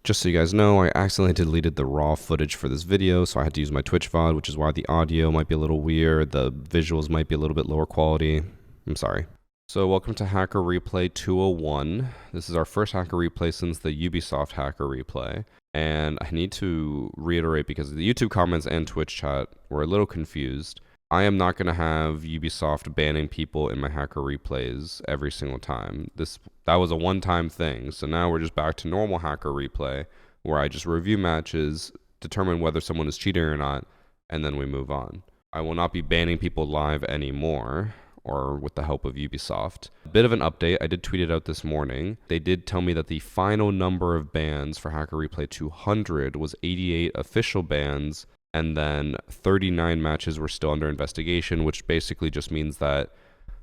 Just so you guys know, I accidentally deleted the raw footage for this video, so I had to use my Twitch VOD, which is why the audio might be a little weird, the visuals might be a little bit lower quality. I'm sorry. So welcome to Hacker Replay 201. This is our first Hacker Replay since the Ubisoft Hacker Replay. And I need to reiterate because the YouTube comments and Twitch chat were a little confused. I am not going to have Ubisoft banning people in my Hacker Replays every single time. That was a one-time thing, so now we're just back to normal Hacker Replay, where I just review matches, determine whether someone is cheating or not, and then we move on. I will not be banning people live anymore, or with the help of Ubisoft. A bit of an update, I did tweet it out this morning. They did tell me that the final number of bans for Hacker Replay 200 was 88 official bans, and then 39 matches were still under investigation, which basically just means that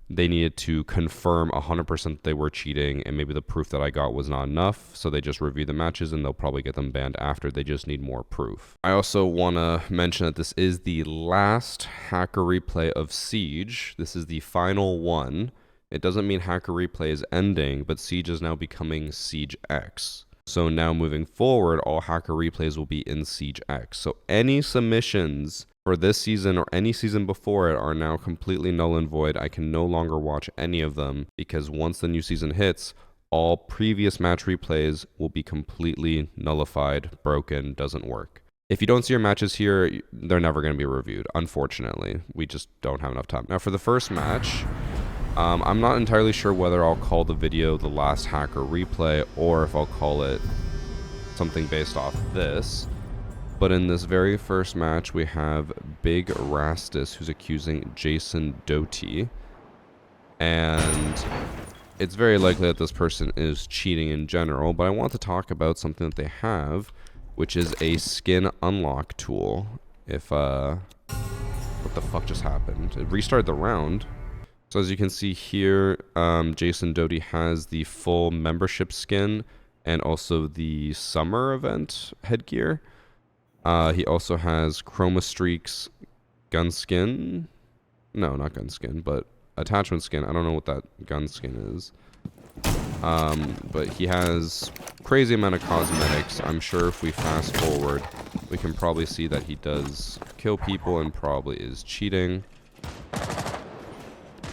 they needed to confirm 100% that they were cheating, and maybe the proof that I got was not enough, so they just review the matches and they'll probably get them banned after. They just need more proof. I also want to mention that this is the last Hacker Replay of Siege. This is the final one. It doesn't mean Hacker Replay is ending, but Siege is now becoming Siege X. So now moving forward, all Hacker Replays will be in Siege X. So any submissions for this season or any season before it are now completely null and void. I can no longer watch any of them because once the new season hits, all previous match replays will be completely nullified, broken, doesn't work. If you don't see your matches here, they're never going to be reviewed. Unfortunately, we just don't have enough time. Now for the first match, I'm not entirely sure whether I'll call the video the last Hacker Replay or if I'll call it something based off this. But in this very first match, we have Big Rastus, who's accusing Jason Doty. And it's very likely that this person is cheating in general, but I want to talk about something that they have, which is a skin unlock tool. What the fuck just happened? It restarted the round. So as you can see here, Jason Doty has the full membership skin and also the summer event headgear. He also has Chroma Streaks gun skin. No, not gun skin, but attachment skin. I don't know what that gun skin is. But he has crazy amount of cosmetics. I'm sure if we fast forward, we can probably see that he does kill people and probably is cheating.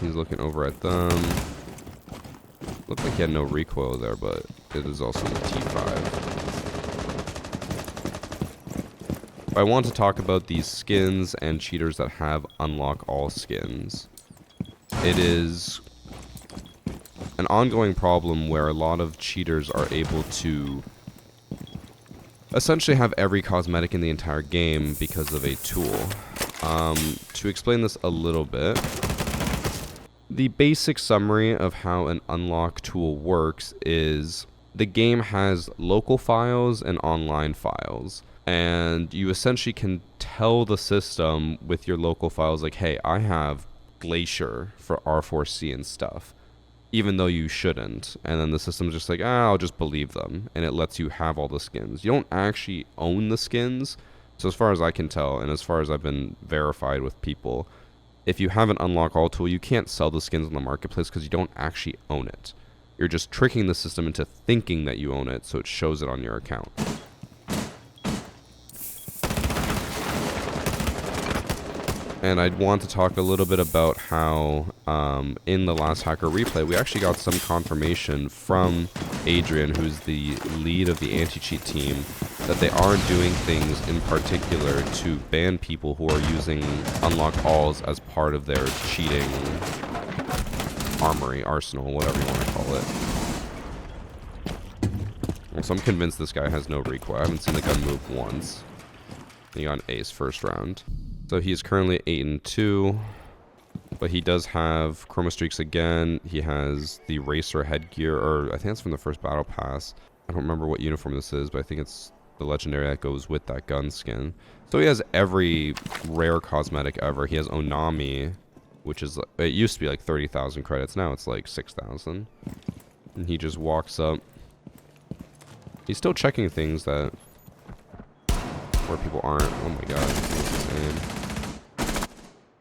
He's looking over at them. Looked like he had no recoil there, but it is also the T5. I want to talk about these skins and cheaters that have unlock all skins. It is an ongoing problem where a lot of cheaters are able to essentially have every cosmetic in the entire game because of a tool. To explain this a little bit, the basic summary of how an unlock tool works is the game has local files and online files. And you essentially can tell the system with your local files like, hey, I have GLACIER for R4C and stuff, even though you shouldn't. And then the system's just like, I'll just believe them. And it lets you have all the skins. You don't actually own the skins. So as far as I can tell, and as far as I've been verified with people, if you have an unlock all tool, you can't sell the skins on the marketplace because you don't actually own it. You're just tricking the system into thinking that you own it, so it shows it on your account. And I'd want to talk a little bit about how in the last Hacker Replay, we actually got some confirmation from Adrian, who's the lead of the anti-cheat team, that they are doing things in particular to ban people who are using unlock alls as part of their cheating arsenal, whatever you want to call it. So I'm convinced this guy has no recoil. I haven't seen the gun move once. He got an ace first round. So he's currently 8-2, but he does have Chroma Streaks again. He has the Racer headgear, or I think that's from the first battle pass. I don't remember what uniform this is, but I think it's the legendary that goes with that gun skin. So he has every rare cosmetic ever. He has Onami, which is, it used to be like 30,000 credits. Now it's like 6,000. And he just walks up. He's still checking things that where people aren't. Oh my god, that's insane.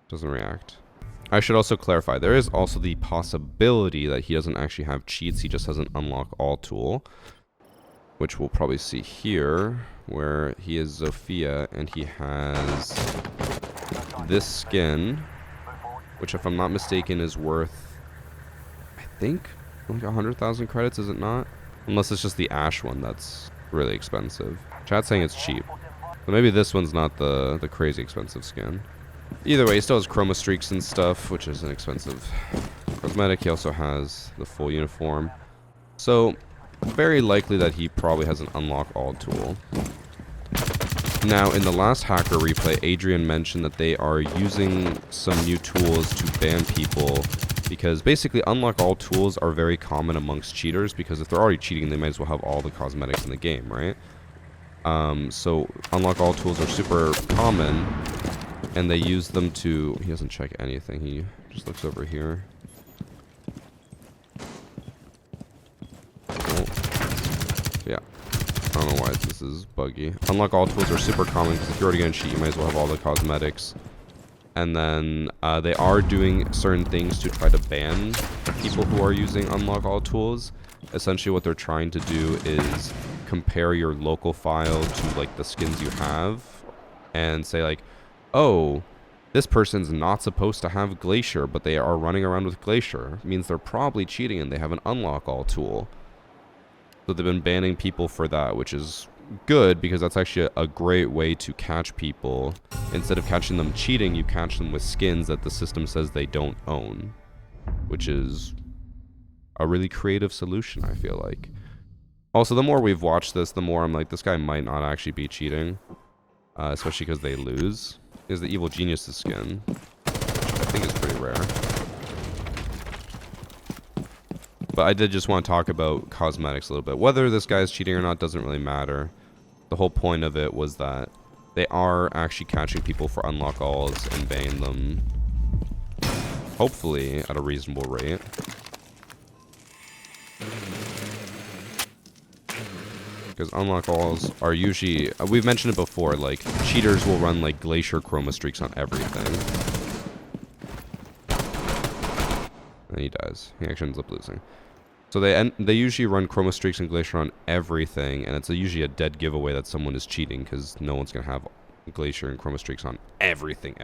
Doesn't react. I should also clarify, there is also the possibility that he doesn't actually have cheats, he just has an unlock all tool. which we'll probably see here, where he is Zofia, and he has this skin, which if I'm not mistaken is worth, I think, like 100,000 credits, is it not? Unless it's just the Ash one that's really expensive. Chat's saying it's cheap. So maybe this one's not the crazy expensive skin. Either way, he still has chroma streaks and stuff, which is an expensive cosmetic. He also has the full uniform. So, very likely that he probably has an unlock all tool. Now, in the last hacker replay, Adrian mentioned that they are using some new tools to ban people, because basically unlock all tools are very common amongst cheaters, because if they're already cheating, they might as well have all the cosmetics in the game, right? So unlock all tools are super common, and they use them to... He doesn't check anything, he just looks over here. Oh. Yeah. I don't know why this is buggy. Unlock all tools are super common, because if you're already going to cheat, you might as well have all the cosmetics. And then they are doing certain things to try to ban people who are using unlock all tools. Essentially what they're trying to do is compare your local file to like the skins you have and say like, oh, this person's not supposed to have Glacier, but they are running around with Glacier. It means they're probably cheating and they have an unlock all tool. So they've been banning people for that, which is good because that's actually a great way to catch people. Instead of catching them cheating, you catch them with skins that the system says they don't own, which is a really creative solution, I feel like. Also, the more we've watched this, the more I'm like, this guy might not actually be cheating, especially because they lose. Is the Evil Genius's skin, which I think is pretty rare. But I did just want to talk about cosmetics a little bit. Whether this guy's cheating or not doesn't really matter. The whole point of it was that they are actually catching people for unlock alls and banning them, hopefully at a reasonable rate. Because unlock alls are usually, we've mentioned it before, like cheaters will run like Glacier chroma streaks on everything. And he dies. He actually ends up losing. So they usually run chroma streaks and Glacier on everything, and it's usually a dead giveaway that someone is cheating because no one's gonna have Glacier and chroma streaks on everything.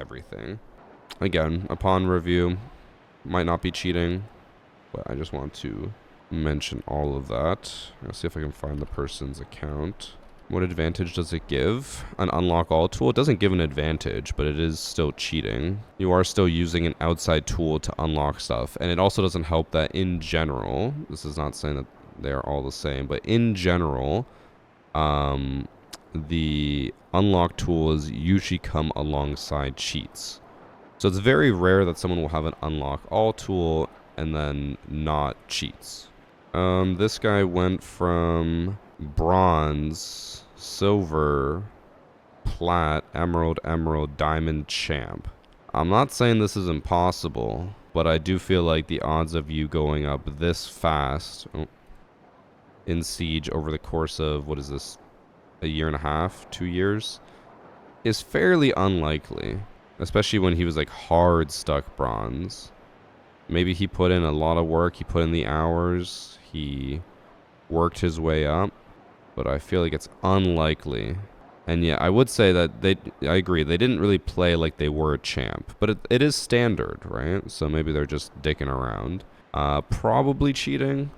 Again, upon review, might not be cheating, but I just want to mention all of that. I'll see if I can find the person's account. What advantage does it give? An unlock all tool? It doesn't give an advantage, but it is still cheating. You are still using an outside tool to unlock stuff, and it also doesn't help that in general, this is not saying that they are all the same, but in general, the unlock tools usually come alongside cheats. So it's very rare that someone will have an unlock all tool and then not cheats. This guy went from bronze, silver, plat, emerald, diamond, champ. I'm not saying this is impossible, but I do feel like the odds of you going up this fast in Siege over the course of, what is this, a year and a half, 2 years, is fairly unlikely. Especially when he was like hard stuck bronze. Maybe he put in a lot of work, he put in the hours, he worked his way up, but I feel like it's unlikely. And yeah, I would say that I agree, they didn't really play like they were a champ, but it is standard, right? So maybe they're just dicking around. Probably cheating,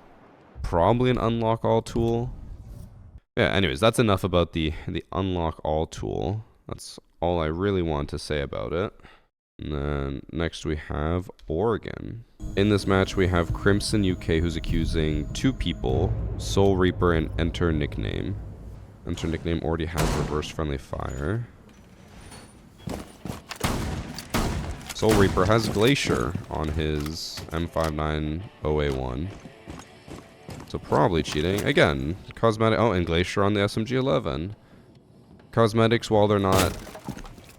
probably an unlock all tool. Yeah, anyways, that's enough about the unlock all tool. That's all I really want to say about it. And then next we have Oregon. In this match we have Crimson UK, who's accusing two people, Soul Reaper and Enter Nickname. Enter Nickname already has reverse friendly fire. Soul Reaper has Glacier on his M590A1. So probably cheating. Again, cosmetic. Oh, and Glacier on the SMG11. Cosmetics, while they're not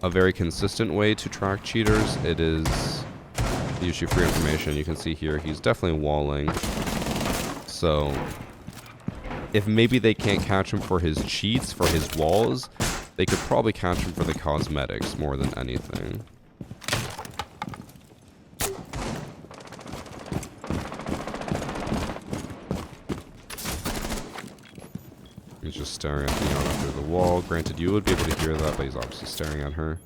a very consistent way to track cheaters, it is usually free information. You can see here he's definitely walling. So if maybe they can't catch him for his cheats, for his walls, they could probably catch him for the cosmetics more than anything. staring at Miana through the wall. Granted, you would be able to hear that, but he's obviously staring at her.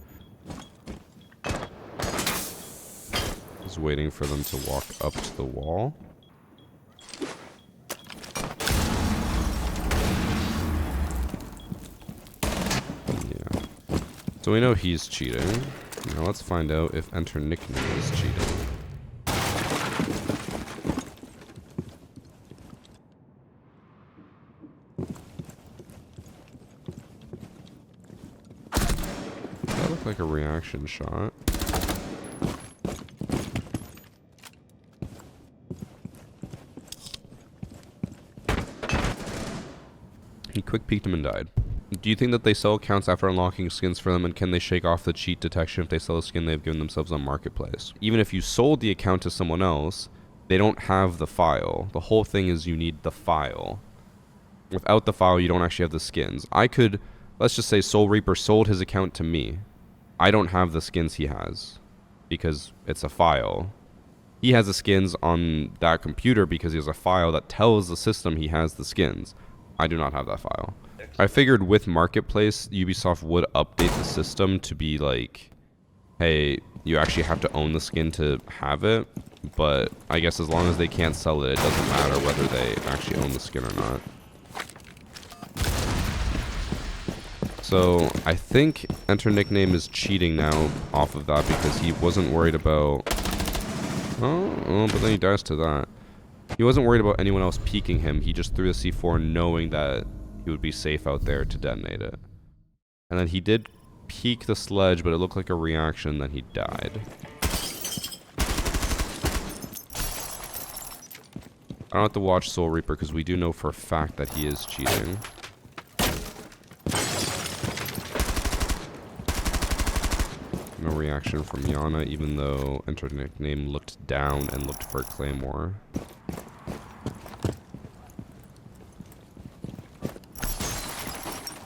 He's waiting for them to walk up to the wall. Yeah. So we know he's cheating. Now let's find out if Enter Nickname is cheating. That looked like a reaction shot. He quick peeked him and died. Do you think that they sell accounts after unlocking skins for them, and can they shake off the cheat detection if they sell a skin they've given themselves on Marketplace? Even if you sold the account to someone else, they don't have the file. The whole thing is you need the file. Without the file, you don't actually have the skins. I could, let's just say Soul Reaper sold his account to me. I don't have the skins he has because it's a file. He has the skins on that computer because he has a file that tells the system he has the skins. I do not have that file. I figured with Marketplace, Ubisoft would update the system to be like, hey, you actually have to own the skin to have it. But I guess as long as they can't sell it, it doesn't matter whether they actually own the skin or not. So I think Enter Nickname is cheating now off of that because he wasn't worried about... Oh, but then he dies to that. He wasn't worried about anyone else peeking him. He just threw the C4 knowing that he would be safe out there to detonate it. And then he did peek the sledge, but it looked like a reaction, then he died. I don't have to watch Soul Reaper because we do know for a fact that he is cheating. No reaction from Yana, even though Enter Nickname looked down and looked for a claymore.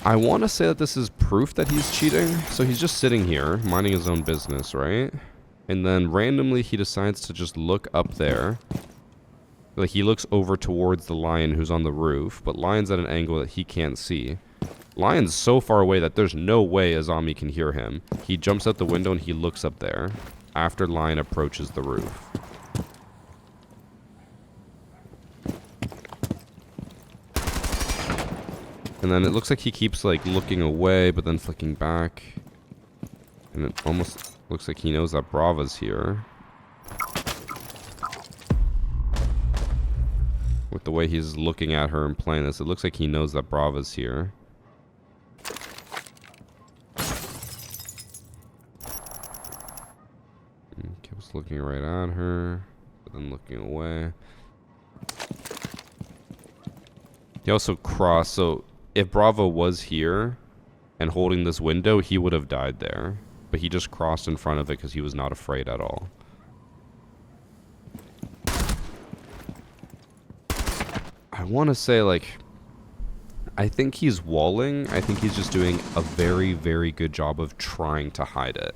I want to say that this is proof that he's cheating. So he's just sitting here, minding his own business, right? And then randomly he decides to just look up there. Like he looks over towards the lion who's on the roof, but Lion's at an angle that he can't see. Lion's so far away that there's no way a zombie can hear him. He jumps out the window and he looks up there after Lion approaches the roof. And then it looks like he keeps like looking away, but then flicking back. And it almost looks like he knows that Brava's here. With the way he's looking at her and playing this, it looks like he knows that Brava's here. And keeps looking right at her, but then looking away. He also crossed, so if Bravo was here and holding this window, he would have died there. But he just crossed in front of it because he was not afraid at all. I want to say, like, I think he's walling. I think he's just doing a very, very good job of trying to hide it.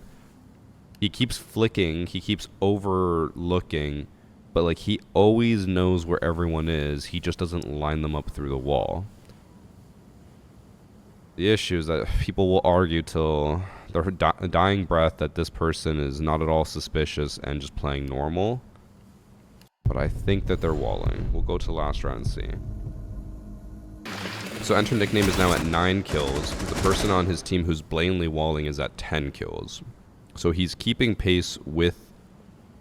He keeps flicking. He keeps overlooking. But, like, he always knows where everyone is. He just doesn't line them up through the wall. The issue is that people will argue till their dying breath that this person is not at all suspicious and just playing normal. But I think that they're walling. We'll go to the last round and see. So Enter Nickname is now at 9 kills. The person on his team who's blatantly walling is at 10 kills. So he's keeping pace with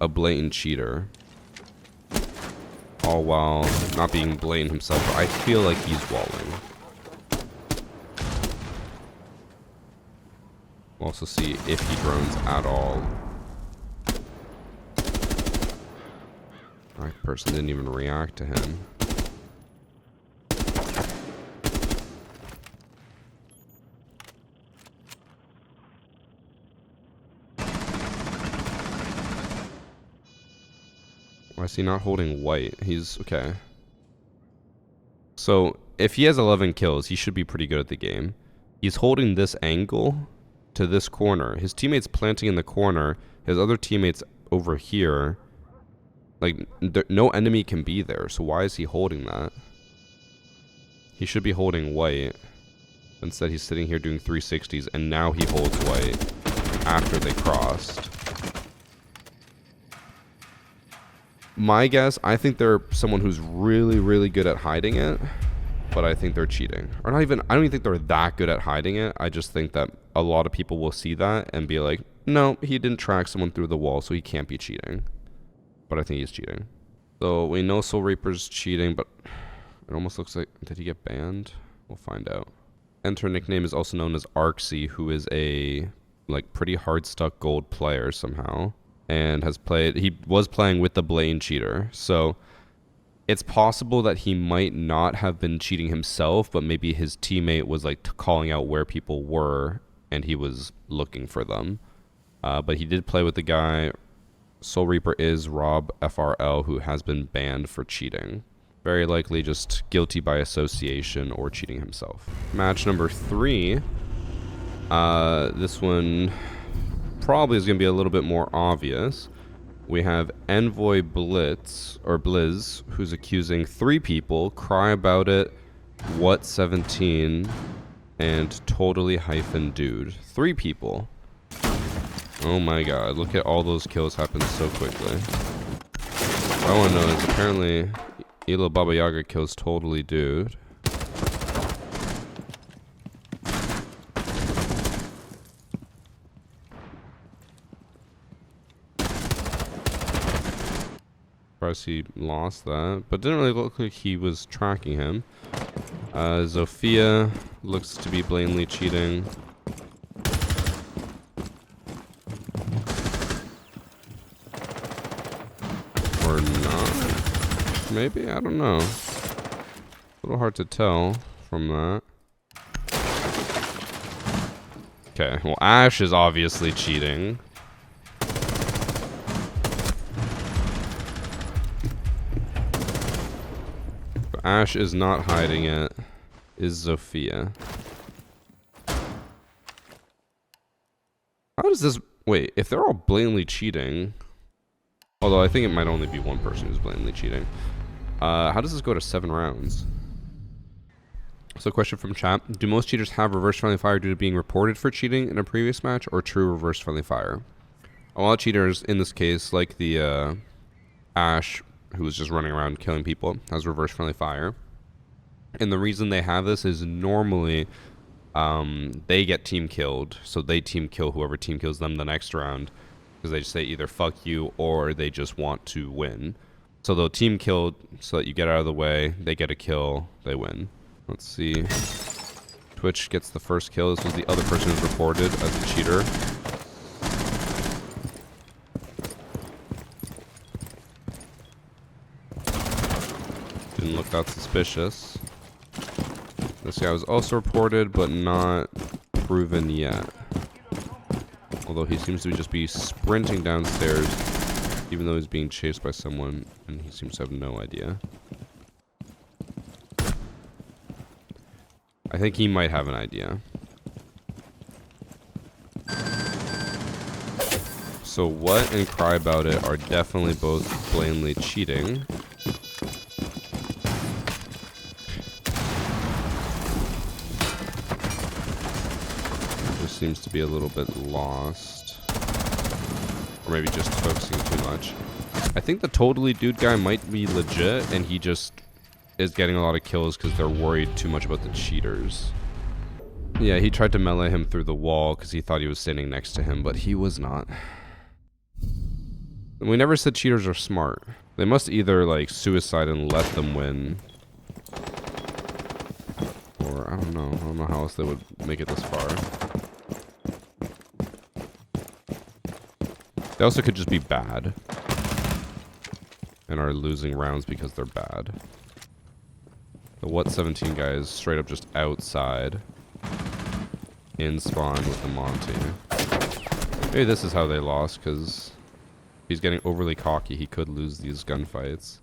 a blatant cheater. All while not being blatant himself. But I feel like he's walling. We'll also see if he drones at all. That person didn't even react to him. Why is he not holding white? He's okay. So if he has 11 kills, he should be pretty good at the game. He's holding this angle to this corner. His teammate's planting in the corner. His other teammate's over here. Like, no enemy can be there, so why is he holding that? He should be holding white. Instead, he's sitting here doing 360s, and now he holds white after they crossed. My guess, I think they're someone who's really, really good at hiding it, but I think they're cheating. Or not even, I don't even think they're that good at hiding it. I just think that a lot of people will see that and be like, no, he didn't track someone through the wall, so he can't be cheating. But I think he's cheating. So we know Soul Reaper's cheating, but it almost looks like, did he get banned? We'll find out. Enter nickname is also known as Arksy, who is a like pretty hard stuck gold player somehow, and has played. He was playing with the Blaine cheater, so it's possible that he might not have been cheating himself, but maybe his teammate was like calling out where people were, and he was looking for them. But he did play with the guy. Soul Reaper is Rob FRL, who has been banned for cheating. Very likely just guilty by association or cheating himself. Match number 3. This one probably is going to be a little bit more obvious. We have Envoy Blitz, or Blizz, who's accusing 3 people, Cry About It, What 17, and Totally Hyphen Dude. 3 people. Oh my god, look at all those kills happen so quickly. What I want to know is apparently Elo Baba Yaga kills Totally Dude. Surprised he lost that, but didn't really look like he was tracking him. Zofia looks to be blatantly cheating. Or not? Maybe? I don't know. A little hard to tell from that. Okay, well Ash is obviously cheating. But Ash is not hiding it. Is Zofia. How does this... Wait, if they're all blatantly cheating... Although I think it might only be one person who's blatantly cheating. How does this go to 7 rounds? So question from chat. Do most cheaters have reverse friendly fire due to being reported for cheating in a previous match, or true reverse friendly fire? A lot of cheaters in this case, like the Ash, who was just running around killing people, has reverse friendly fire. And the reason they have this is normally they get team killed. So they team kill whoever team kills them the next round. Because they just say either fuck you or they just want to win. So they'll team kill so that you get out of the way. They get a kill. They win. Let's see. Twitch gets the first kill. This was the other person who's reported as a cheater. Didn't look that suspicious. This guy was also reported, but not proven yet. Although he seems to just be sprinting downstairs, even though he's being chased by someone, and he seems to have no idea. I think he might have an idea. So What and Cry About It are definitely both blatantly cheating. Seems to be a little bit lost, or maybe just focusing too much. I think the Totally Dude guy might be legit, and he just is getting a lot of kills because they're worried too much about the cheaters. Yeah, he tried to melee him through the wall because he thought he was standing next to him, but he was not. And we never said cheaters are smart. They must either like suicide and let them win, or I don't know how else they would make it this far. They also could just be bad and are losing rounds because they're bad. The What 17 guy is straight up just outside in spawn with the Monty. Maybe this is how they lost, because he's getting overly cocky. He could lose these gunfights.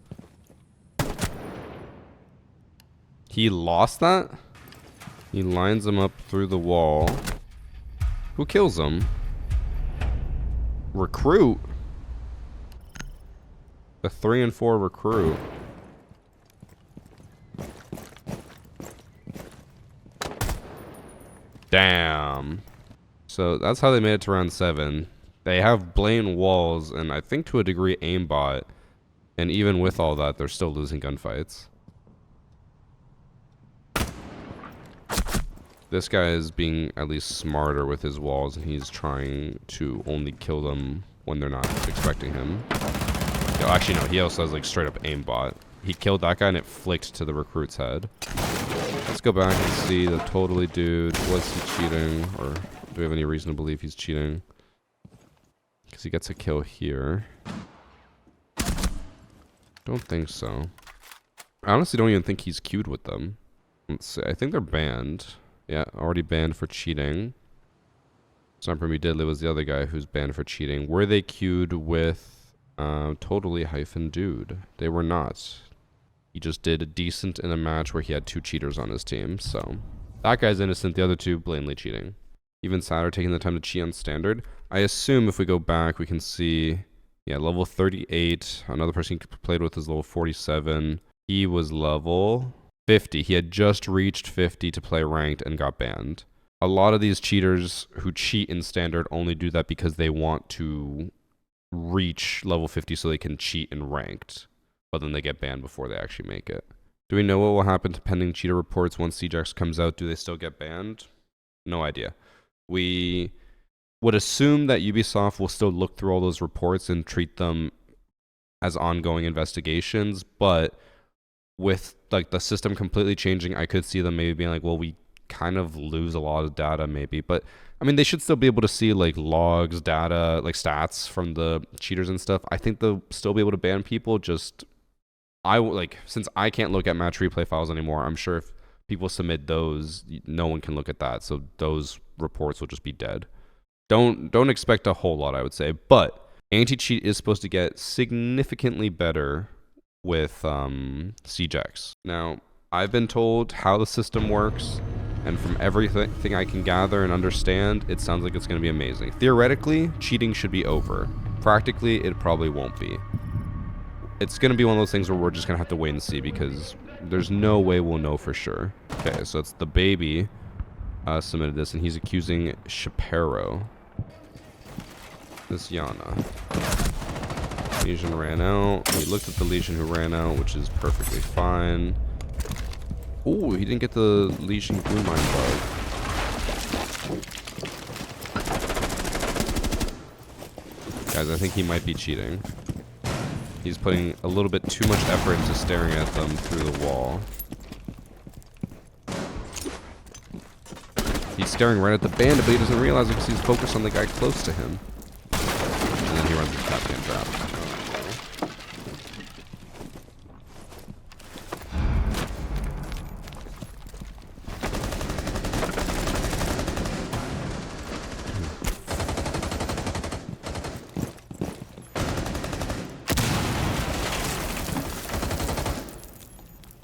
He lost that? He lines him up through the wall. Who kills him? Recruit? The 3 and 4 recruit. Damn. So that's how they made it to round 7. They have blatant walls and I think to a degree aimbot. And even with all that, they're still losing gunfights. This guy is being at least smarter with his walls, and he's trying to only kill them when they're not expecting him. Yo, actually, no, he also has like straight up aimbot. He killed that guy and it flicked to the recruit's head. Let's go back and see the totally dude. Was he cheating? Or do we have any reason to believe he's cheating? Because he gets a kill here. Don't think so. I honestly don't even think he's queued with them. Let's see. I think they're banned. Yeah, already banned for cheating. Sniper Me Deadly was the other guy who's banned for cheating. Were they queued with totally hyphen dude? They were not. He just did decent in a match where he had 2 cheaters on his team. So that guy's innocent. The other 2 blatantly cheating. Even sadder, taking the time to cheat on standard. I assume if we go back, we can see, yeah, level 38. Another person he played with is level 47. He was level 50. He had just reached 50 to play ranked and got banned. A lot of these cheaters who cheat in standard only do that because they want to reach level 50 so they can cheat in ranked, but then they get banned before they actually make it. Do we know what will happen to pending cheater reports once CJX comes out? Do they still get banned? No idea. We would assume that Ubisoft will still look through all those reports and treat them as ongoing investigations, but with like the system completely changing, I could see them maybe being like, well, we kind of lose a lot of data maybe, but I mean, they should still be able to see like logs, data, like stats from the cheaters and stuff. I think they'll still be able to ban people. Just since I can't look at match replay files anymore, I'm sure if people submit those, no one can look at that, so those reports will just be dead. Don't expect a whole lot, I would say, but anti-cheat is supposed to get significantly better with CJX. Now, I've been told how the system works, and from everything I can gather and understand, it sounds like it's going to be amazing. Theoretically, cheating should be over. Practically, it probably won't be. It's going to be one of those things where we're just going to have to wait and see, because there's no way we'll know for sure. Okay, so it's the baby submitted this, and he's accusing Shapiro. This Yana. Legion ran out. We looked at the Legion who ran out, which is perfectly fine. Oh, he didn't get the Legion Glue Mine bug. Guys, I think he might be cheating. He's putting a little bit too much effort into staring at them through the wall. He's staring right at the bandit, but he doesn't realize it because he's focused on the guy close to him. And then he runs his Capcan trap.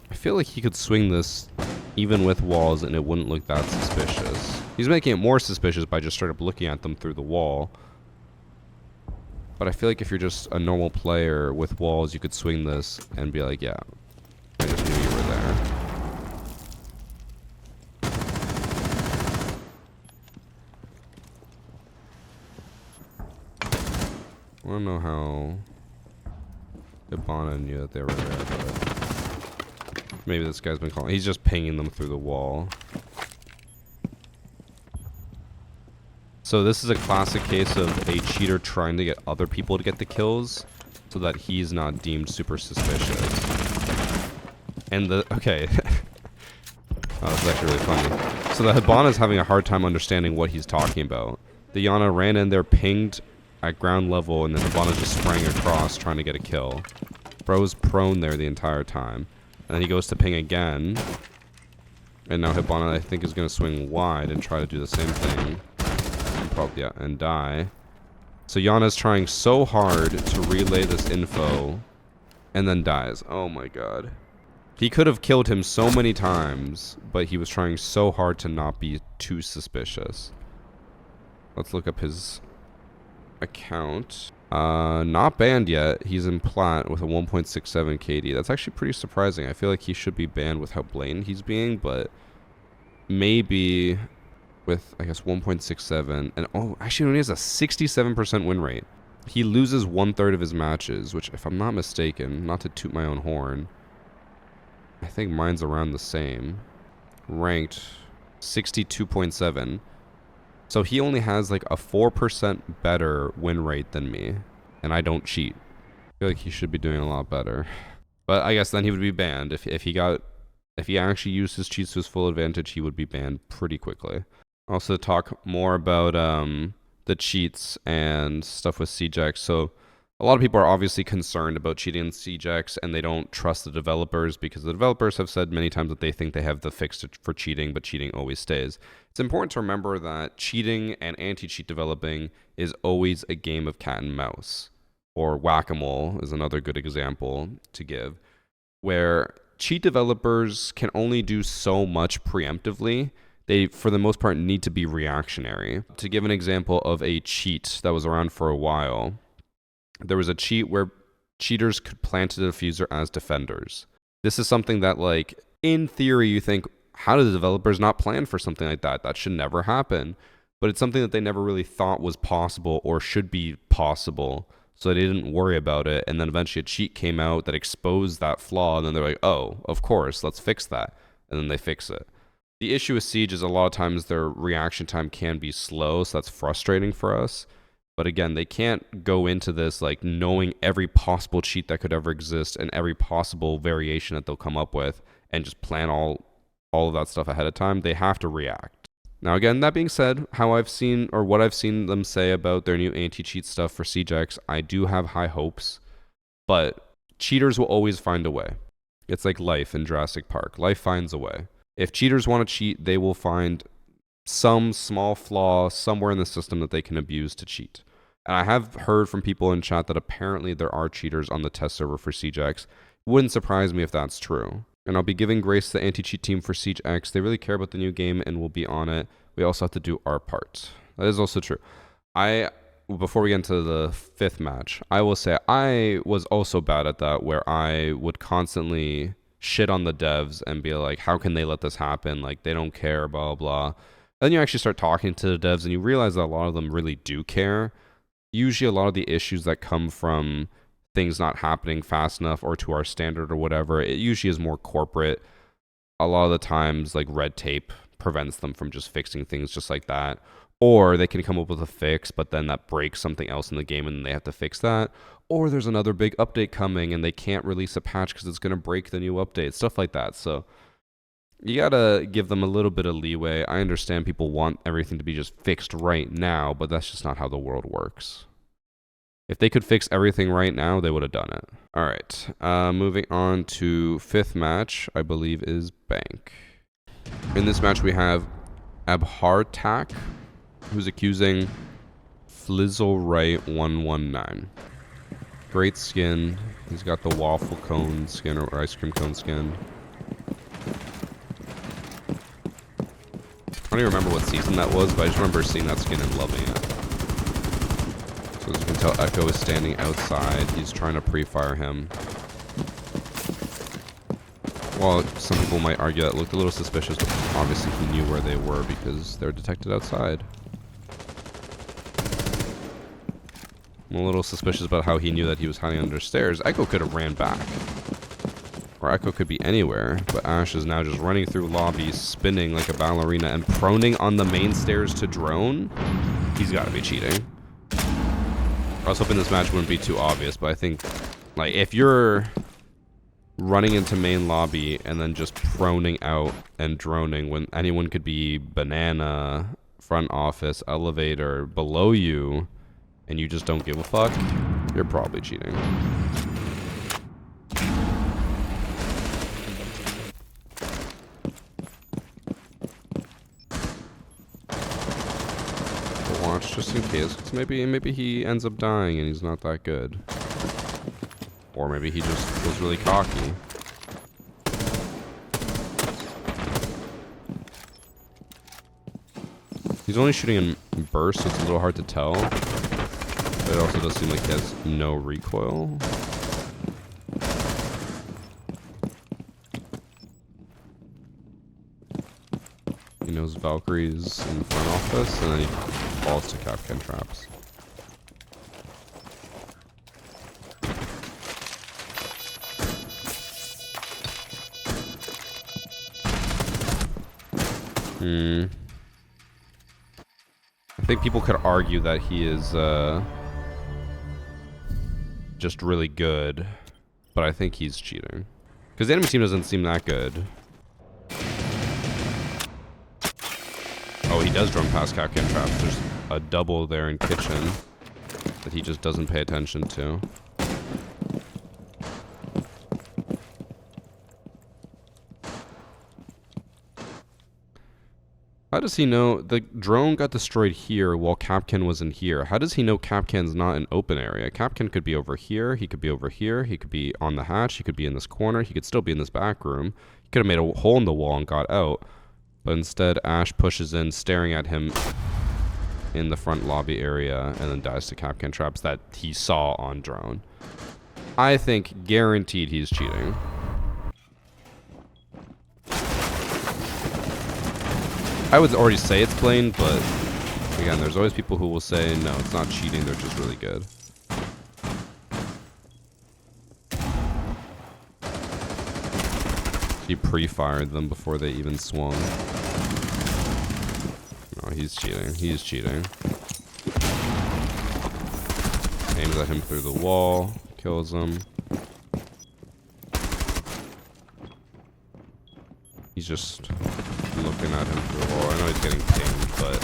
I feel like he could swing this even with walls and it wouldn't look that suspicious. He's making it more suspicious by just straight up looking at them through the wall. But I feel like if you're just a normal player with walls, you could swing this and be like, yeah, I just knew you were there. I don't know how Ibana knew that they were there, but maybe this guy's been calling. He's just pinging them through the wall. So this is a classic case of a cheater trying to get other people to get the kills so that he's not deemed super suspicious. And okay. Oh, this is actually really funny. So the Hibana's having a hard time understanding what he's talking about. The Yana ran in there, pinged at ground level, and then Hibana just sprang across trying to get a kill. Bro's prone there the entire time. And then he goes to ping again. And now Hibana, I think, is going to swing wide and try to do the same thing. And probably, yeah, and die. So Yana's trying so hard to relay this info and then dies. Oh my god. He could have killed him so many times, but he was trying so hard to not be too suspicious. Let's look up his account. Not banned yet. He's in plat with a 1.67 KD. That's actually pretty surprising. I feel like he should be banned with how blatant he's being, but maybe with, I guess, 1.67. And oh, actually, he has a 67% win rate. He loses 1/3 of his matches, which, if I'm not mistaken, not to toot my own horn, I think mine's around the same. Ranked 62.7. So he only has like a 4% better win rate than me, and I don't cheat. I feel like he should be doing a lot better. But I guess then he would be banned. If he actually used his cheats to his full advantage, he would be banned pretty quickly. Also talk more about the cheats and stuff with CJX. So a lot of people are obviously concerned about cheating in CJX, and they don't trust the developers because the developers have said many times that they think they have the fix for cheating, but cheating always stays. It's important to remember that cheating and anti-cheat developing is always a game of cat and mouse, or whack-a-mole is another good example to give, where cheat developers can only do so much preemptively. They, for the most part, need to be reactionary. To give an example of a cheat that was around for a while, there was a cheat where cheaters could plant a diffuser as defenders. This is something that, like, in theory, you think, how do the developers not plan for something like that? That should never happen. But it's something that they never really thought was possible or should be possible, so they didn't worry about it. And then eventually a cheat came out that exposed that flaw, and then they're like, oh, of course, let's fix that. And then they fix it. The issue with Siege is a lot of times their reaction time can be slow, so that's frustrating for us. But again, they can't go into this like knowing every possible cheat that could ever exist and every possible variation that they'll come up with and just plan all of that stuff ahead of time. They have to react. Now again, that being said, how I've seen or what I've seen them say about their new anti-cheat stuff for CJX, I do have high hopes, but cheaters will always find a way. It's like life in Jurassic Park. Life finds a way. If cheaters want to cheat, they will find some small flaw somewhere in the system that they can abuse to cheat. And I have heard from people in chat that apparently there are cheaters on the test server for CJX. Wouldn't surprise me if that's true. And I'll be giving grace to the anti-cheat team for CJX. They really care about the new game and will be on it. We also have to do our part. That is also true. Before we get into the 5th match, I will say I was also bad at that, where I would constantly shit on the devs and be like, how can they let this happen? Like, they don't care, blah, blah. Then you actually start talking to the devs and you realize that a lot of them really do care. Usually a lot of the issues that come from things not happening fast enough or to our standard or whatever, it usually is more corporate. A lot of the times, like, red tape prevents them from just fixing things just like that. Or they can come up with a fix, but then that breaks something else in the game and then they have to fix that. Or there's another big update coming and they can't release a patch because it's going to break the new update, stuff like that. So you gotta give them a little bit of leeway. I understand people want everything to be just fixed right now, but that's just not how the world works. If they could fix everything right now, they would have done it. All right, moving on to 5th match, I believe is Bank. In this match, we have Abhartak, who's accusing Flizzleright119. Great skin. He's got the waffle cone skin or ice cream cone skin. I don't even remember what season that was, but I just remember seeing that skin and loving it. So as you can tell, Echo is standing outside. He's trying to pre-fire him. Well, some people might argue that looked a little suspicious, but obviously he knew where they were because they were detected outside. I'm a little suspicious about how he knew that he was hiding under stairs. Echo could have ran back. Or Echo could be anywhere, but Ash is now just running through lobbies, spinning like a ballerina, and proning on the main stairs to drone. He's got to be cheating. I was hoping this match wouldn't be too obvious, but I think, like, if you're running into main lobby and then just proning out and droning when anyone could be banana, front office, elevator, below you, and you just don't give a fuck, you're probably cheating. Watch just in case, because maybe he ends up dying and he's not that good. Or maybe he just was really cocky. He's only shooting in bursts, so it's a little hard to tell. But it also does seem like he has no recoil. You know, knows Valkyrie's in the front office, and then he falls to Kapkan traps. I think people could argue that he is just really good, but I think he's cheating. Because the enemy team doesn't seem that good. Oh, he does drone past Kapkan traps. There's a double there in kitchen that he just doesn't pay attention to. How does he know the drone got destroyed here while Kapkan was in here? How does he know Kapkan's not in open area? Kapkan could be over here. He could be over here. He could be on the hatch. He could be in this corner. He could still be in this back room. He could have made a hole in the wall and got out. But instead, Ash pushes in, staring at him in the front lobby area, and then dies to Kapkan traps that he saw on drone. I think guaranteed he's cheating. I would already say it's plain, but again, there's always people who will say, no, it's not cheating, they're just really good. He pre-fired them before they even swung. No, he's cheating. He's cheating. Aims at him through the wall, kills him. He's just looking at him through the wall. I know he's getting pinged, but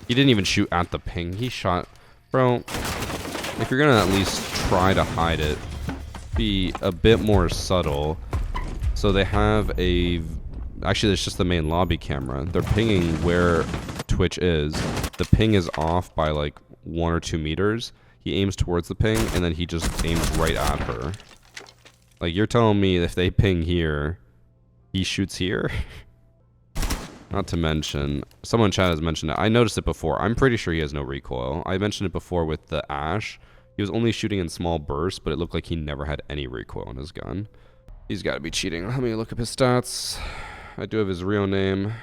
he didn't even shoot at the ping. He shot. Bro, if you're gonna at least try to hide it, be a bit more subtle. So they have a... Actually, it's just the main lobby camera. They're pinging where Twitch is. The ping is off by like 1 or 2 meters. He aims towards the ping, and then he just aims right at her. Like, you're telling me if they ping here, he shoots here? Not to mention, someone in chat has mentioned it. I noticed it before. I'm pretty sure he has no recoil. I mentioned it before with the Ash. He was only shooting in small bursts, but it looked like he never had any recoil in his gun. He's got to be cheating. Let me look up his stats. I do have his real name,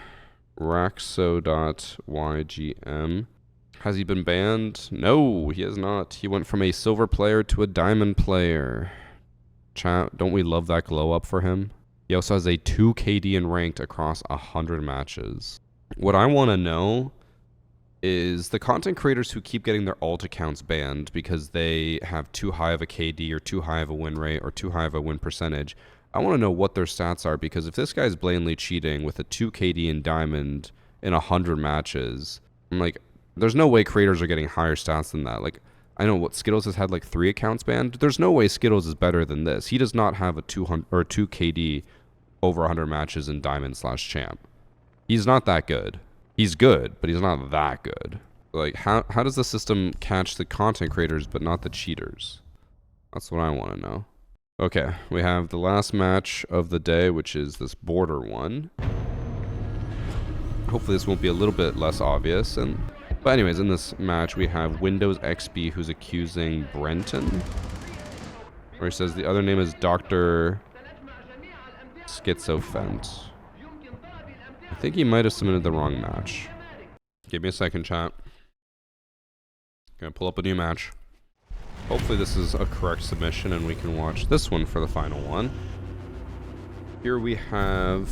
Raxo.ygm. Has he been banned? No, he has not. He went from a silver player to a diamond player. Chat, don't we love that glow up for him? He also has a 2 KD in ranked across 100 matches. What I want to know is the content creators who keep getting their alt accounts banned because they have too high of a KD or too high of a win rate or too high of a win percentage. I want to know what their stats are, because if this guy's blatantly cheating with a 2 KD in diamond in 100 matches, I'm like, there's no way creators are getting higher stats than that. Like, I know what Skittles has had like 3 accounts banned. There's no way Skittles is better than this. He does not have a 200 or 2 KD over 100 matches in diamond/champ. He's not that good. He's good, but he's not that good. Like, how does the system catch the content creators but not the cheaters? That's what I want to know. Okay, we have the last match of the day, which is this border one. Hopefully this won't be a little bit less obvious. But anyways, in this match we have Windows XP who's accusing Brenton. Where he says the other name is Dr. Schizofent. I think he might have submitted the wrong match. Give me a second, chat. Gonna pull up a new match. Hopefully this is a correct submission and we can watch this one for the final one. Here we have...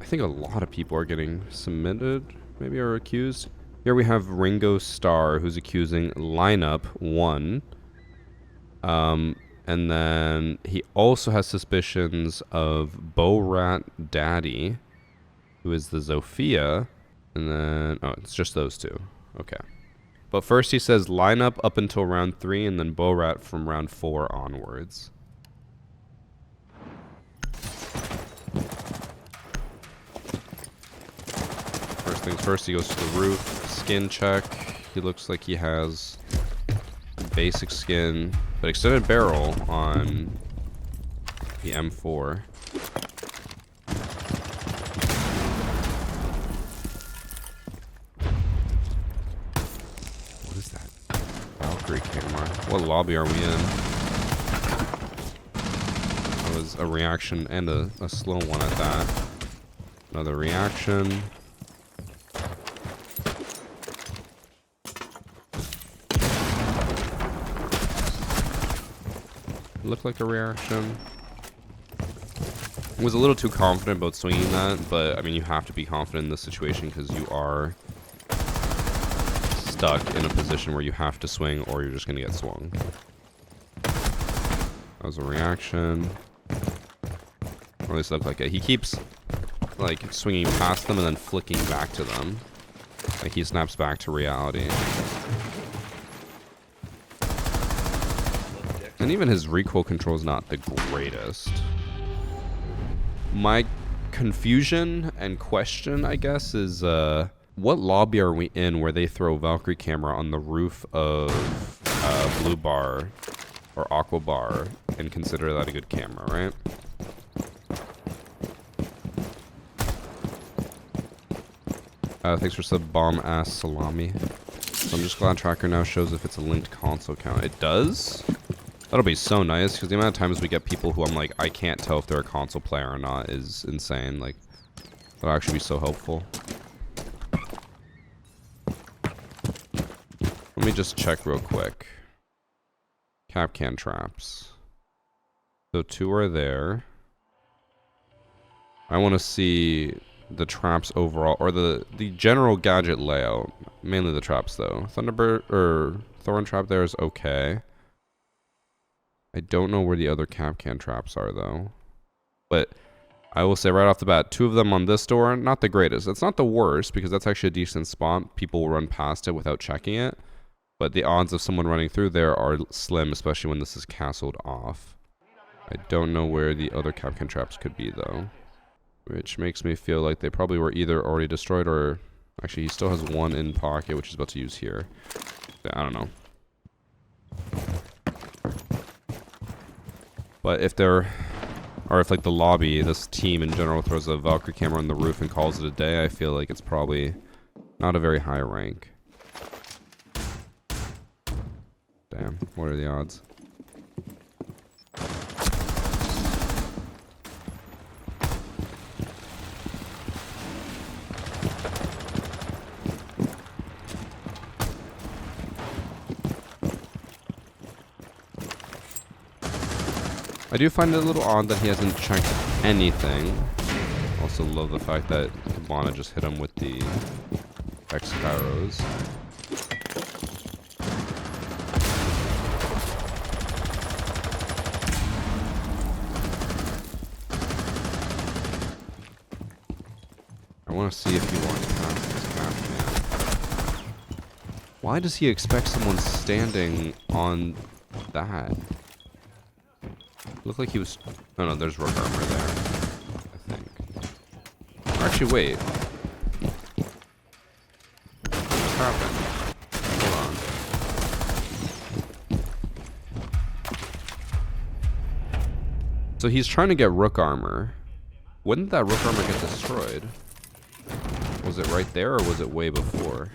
I think a lot of people are getting submitted, maybe are accused. Here we have Ringo Starr, who's accusing Lineup 1. And then he also has suspicions of Borat Daddy, who is the Zofia. And then, oh, it's just those two. Okay. But first he says Lineup up until round 3, and then Borat from round 4 onwards. First things first, he goes to the roof. Skin check. He looks like he has basic skin, but extended barrel on the M4. What is that? Valkyrie camera. What lobby are we in? That was a reaction and a slow one at that. Another reaction. look like a reaction. Was a little too confident about swinging that, but I mean, you have to be confident in this situation because you are stuck in a position where you have to swing or you're just going to get swung. That was a reaction. Or at least it looked like it. He keeps like swinging past them and then flicking back to them. Like he snaps back to reality. And even his recoil control is not the greatest. My confusion and question, I guess, is what lobby are we in where they throw Valkyrie camera on the roof of Blue Bar or Aqua Bar and consider that a good camera, right? Thanks for sub bomb-ass salami. So I'm just glad Tracker now shows if it's a linked console count. It does? That'll be so nice, because the amount of times we get people who I'm like, I can't tell if they're a console player or not is insane. Like, that'll actually be so helpful. Let me just check real quick. Capcan traps. So 2 are there. I want to see the traps overall, or the general gadget layout. Mainly the traps, though. Thunderbird, or Thorn trap there is okay. I don't know where the other Capcan traps are, though. But I will say right off the bat, 2 of them on this door, not the greatest. It's not the worst, because that's actually a decent spot. People will run past it without checking it. But the odds of someone running through there are slim, especially when this is castled off. I don't know where the other Capcan traps could be, though. Which makes me feel like they probably were either already destroyed or... Actually, he still has 1 in pocket, which he's about to use here. I don't know. But if they're... Or if, like, the lobby, this team in general throws a Valkyrie camera on the roof and calls it a day, I feel like it's probably not a very high rank. Damn, what are the odds? I do find it a little odd that he hasn't checked anything. Also love the fact that Cabana just hit him with the X-Kairos. I want to see if he wants to pass this Capcan. Why does he expect someone standing on that? Looked like he was... Oh no, there's rook armor there, I think. Or actually, wait. What's happened? Hold on. So he's trying to get rook armor. Wouldn't that rook armor get destroyed? Was it right there, or was it way before?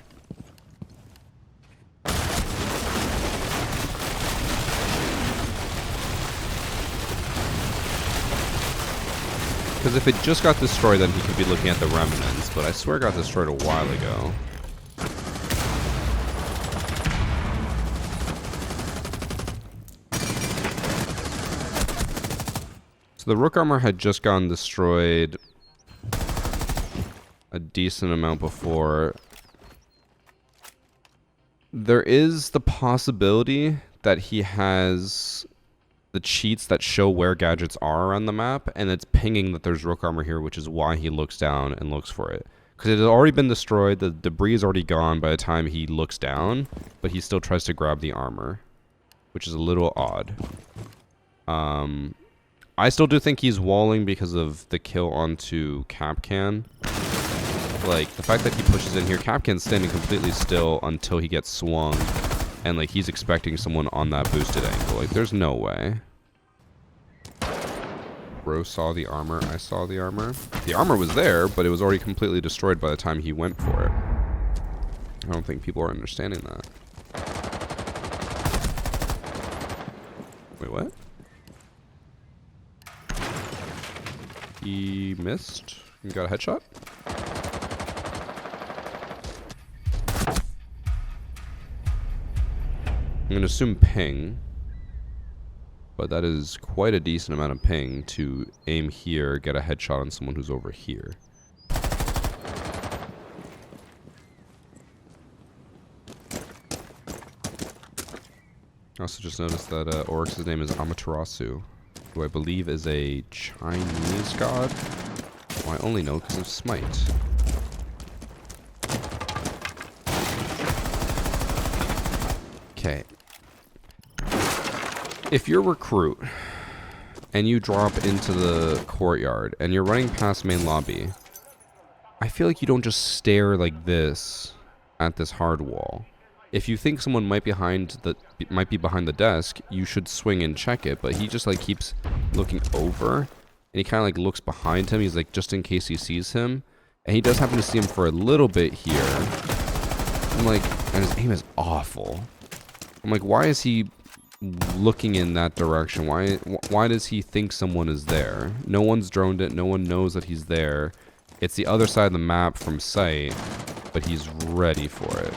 Because if it just got destroyed, then he could be looking at the remnants, but I swear it got destroyed a while ago. So the rook armor had just gotten destroyed a decent amount before. There is the possibility that he has the cheats that show where gadgets are around the map, and it's pinging that there's rook armor here, which is why he looks down and looks for it. Because it has already been destroyed, the debris is already gone by the time he looks down, but he still tries to grab the armor, which is a little odd. I still do think he's walling because of the kill onto Capcan. Like, the fact that he pushes in here, Capcan's standing completely still until he gets swung. And, like, he's expecting someone on that boosted angle. Like, there's no way. Bro saw the armor. I saw the armor. The armor was there, but it was already completely destroyed by the time he went for it. I don't think people are understanding that. Wait, what? He missed and got a headshot? I'm gonna assume ping. But that is quite a decent amount of ping to aim here, get a headshot on someone who's over here. I also just noticed that Oryx's name is Amaterasu, who I believe is a Chinese god. Well, I only know because of Smite. Okay. If you're a recruit and you drop into the courtyard and you're running past main lobby, I feel like you don't just stare like this at this hard wall. If you think someone might be behind the desk, you should swing and check it. But he just like keeps looking over, and he kind of like looks behind him. He's like, just in case he sees him, and he does happen to see him for a little bit here. I'm like, and his aim is awful. I'm like, why is he looking in that direction? Why does he think someone is there? No one's droned it. No one knows that he's there. It's the other side of the map from sight, but he's ready for it.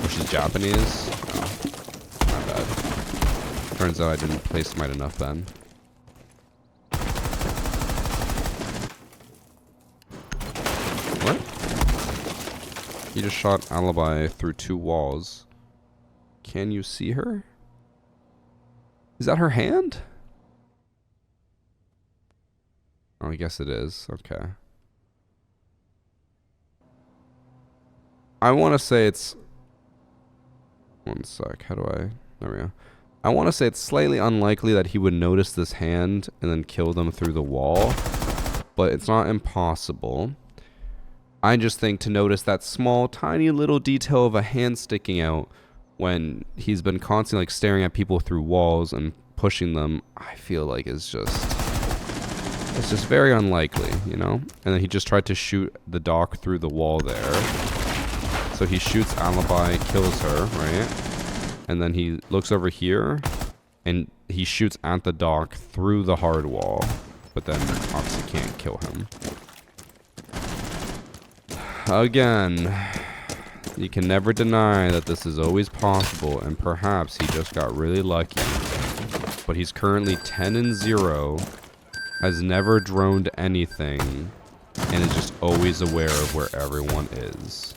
She's Japanese? Oh, my bad. Turns out I didn't play Smite enough then. What? He just shot Alibi through 2 walls. Can you see her? Is that her hand? Oh, I guess it is. Okay. I want to say it's... One sec, how do I... There we go. I want to say it's slightly unlikely that he would notice this hand and then kill them through the wall, but it's not impossible. I just think to notice that small, tiny little detail of a hand sticking out when he's been constantly like staring at people through walls and pushing them, I feel like it's just very unlikely, you know? And then he just tried to shoot the doc through the wall there. So he shoots Alibi, kills her, right? And then he looks over here, and he shoots at the doc through the hard wall, but then obviously can't kill him. Again, you can never deny that this is always possible, and perhaps he just got really lucky. But he's currently 10-0, has never droned anything, and is just always aware of where everyone is.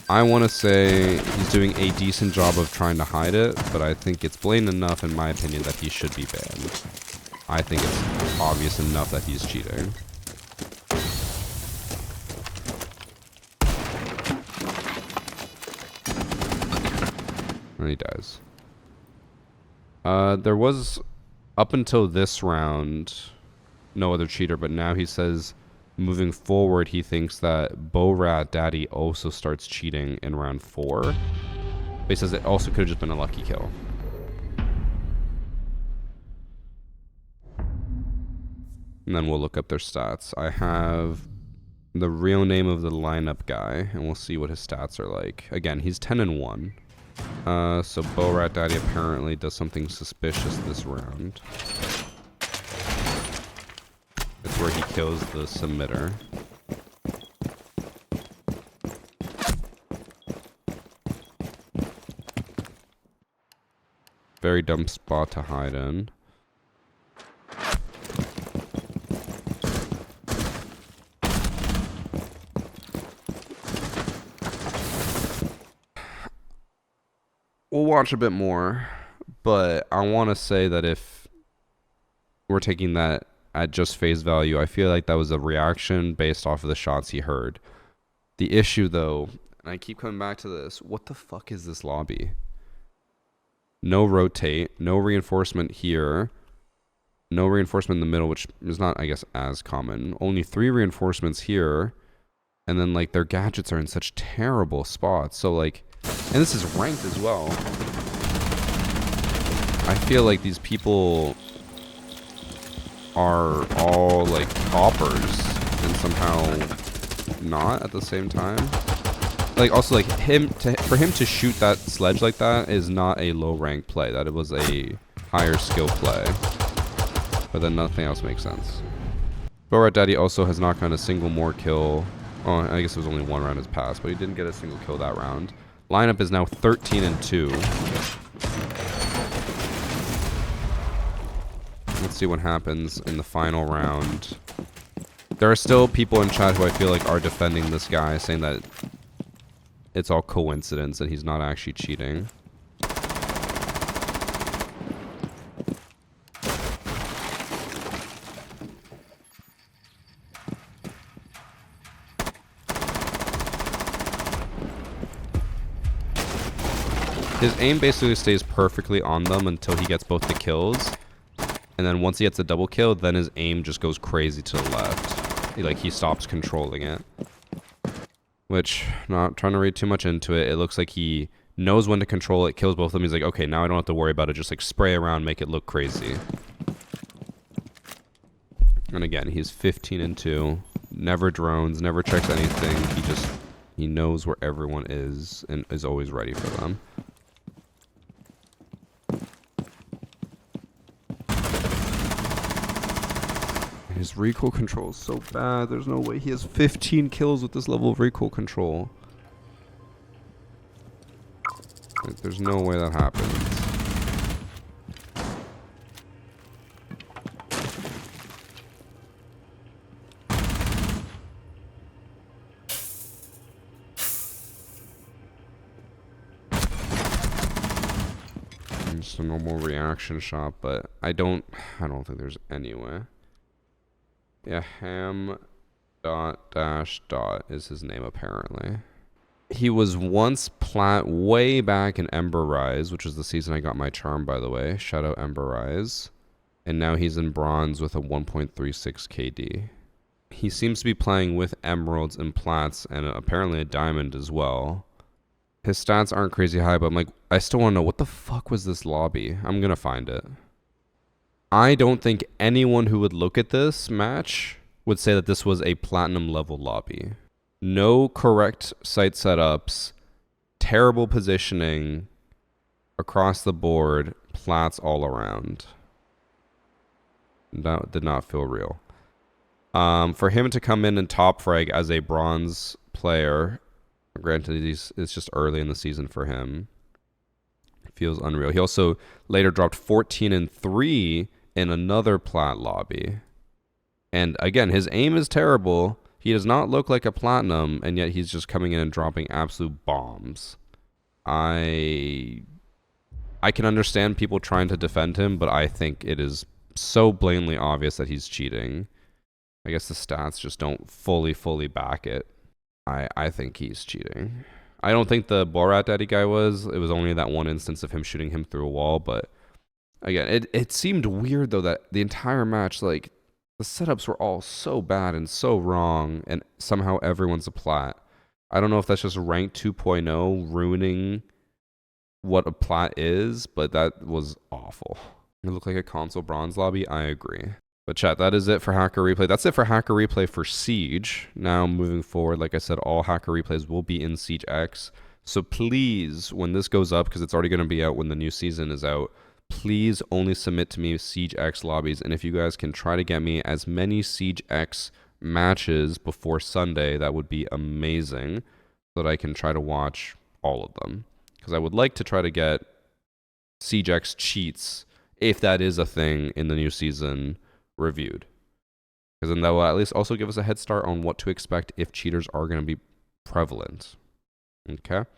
I want to say he's doing a decent job of trying to hide it, but I think it's blatant enough, in my opinion, that he should be banned. I think it's obvious enough that he's cheating. And he dies. There was, up until this round, no other cheater, but now he says... Moving forward, he thinks that Borat Daddy also starts cheating in round 4. But he says it also could have just been a lucky kill. And then we'll look up their stats. I have the real name of the lineup guy, and we'll see what his stats are like. Again, he's 10-1. So Borat Daddy apparently does something suspicious this round. It's where he kills the submitter. Very dumb spot to hide in. We'll watch a bit more, but I want to say that if we're taking that at just face value, I feel like that was a reaction based off of the shots he heard. The issue, though, and I keep coming back to this, what the fuck is this lobby? No rotate, no reinforcement here, no reinforcement in the middle, which is not, I guess, as common. Only 3 reinforcements here, and then, like, their gadgets are in such terrible spots. So, like, and this is ranked as well. I feel like these people are all like toppers and somehow not at the same time. Like also like for him to shoot that sledge like that is not a low rank play. That it was a higher skill play. But then nothing else makes sense. Borat Daddy also has not gotten a single more kill. Oh, I guess it was only 1 round has passed, but he didn't get a single kill that round. Lineup is now 13-2. see what happens in the final round. There are still people in chat who I feel like are defending this guy, saying that it's all coincidence and he's not actually cheating. His aim basically stays perfectly on them until he gets both the kills. And then once he gets a double kill, then his aim just goes crazy to the left. He stops controlling it. Which, not trying to read too much into it, it looks like he knows when to control it, kills both of them. He's like, okay, now I don't have to worry about it. Just like spray around, make it look crazy. And again, he's 15-2. Never drones, never checks anything. He knows where everyone is and is always ready for them. His recoil control is so bad. There's no way he has 15 kills with this level of recoil control. Like, there's no way that happens. Just a normal reaction shot, but I don't think there's any way. Yeah, ham dot dash dot is his name apparently. He was once plat way back in Ember Rise, which was the season I got my charm, by the way. Shout out Ember Rise. And now he's in bronze with a 1.36 KD. He seems to be playing with emeralds and plats and apparently a diamond as well. His stats aren't crazy high, but I'm like, I still want to know, what the fuck was this lobby? I'm gonna find it. I don't think anyone who would look at this match would say that this was a platinum level lobby. No correct site setups, terrible positioning across the board, plats all around. That did not feel real. For him to come in and top frag as a bronze player, granted it's just early in the season for him, feels unreal. He also later dropped 14-3 in another plat lobby. And again, his aim is terrible. He does not look like a platinum, and yet he's just coming in and dropping absolute bombs. I can understand people trying to defend him, but I think it is so blatantly obvious that he's cheating. I guess the stats just don't fully back it. I think he's cheating. I don't think the Borat Daddy guy was. It was only that one instance of him shooting him through a wall, but again, it seemed weird though that the entire match, like, the setups were all so bad and so wrong, and somehow everyone's a plat. I don't know if that's just rank 2.0 ruining what a plat is, but that was awful. It looked like a console bronze lobby. I agree. But chat, that is it for Hacker Replay. That's it for Hacker Replay for Siege. Now moving forward, like I said, all Hacker Replays will be in Siege X. So please, when this goes up, because it's already going to be out when the new season is out, please only submit to me Siege X lobbies. And if you guys can try to get me as many Siege X matches before Sunday, that would be amazing, so that I can try to watch all of them. Because I would like to try to get Siege X cheats, if that is a thing in the new season, reviewed. Because then that will at least also give us a head start on what to expect if cheaters are going to be prevalent. Okay?